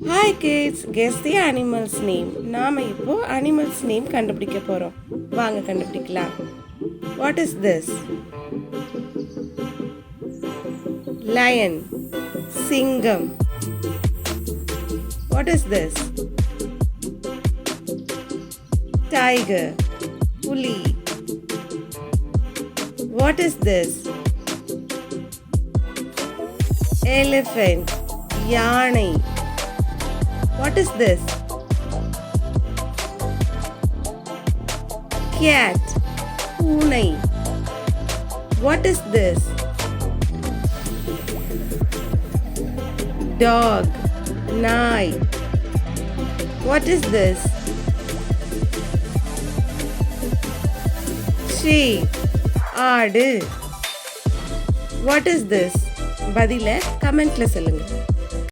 Hi kids, guess the animal's name. நாம இப்போ animal's name கண்டுபிடிக்க போறோம். வாங்க கண்டுபிடிக்கலாம். What is this? Lion. சிங்கம். What is this? Tiger. புலி. What is this? Elephant. யானை. What is this? Cat. பூனை. What is this? Dog. நாய். What is this? Sheep. ஆடு. What is this? பதில கமெண்ட்ல சொல்லுங்க.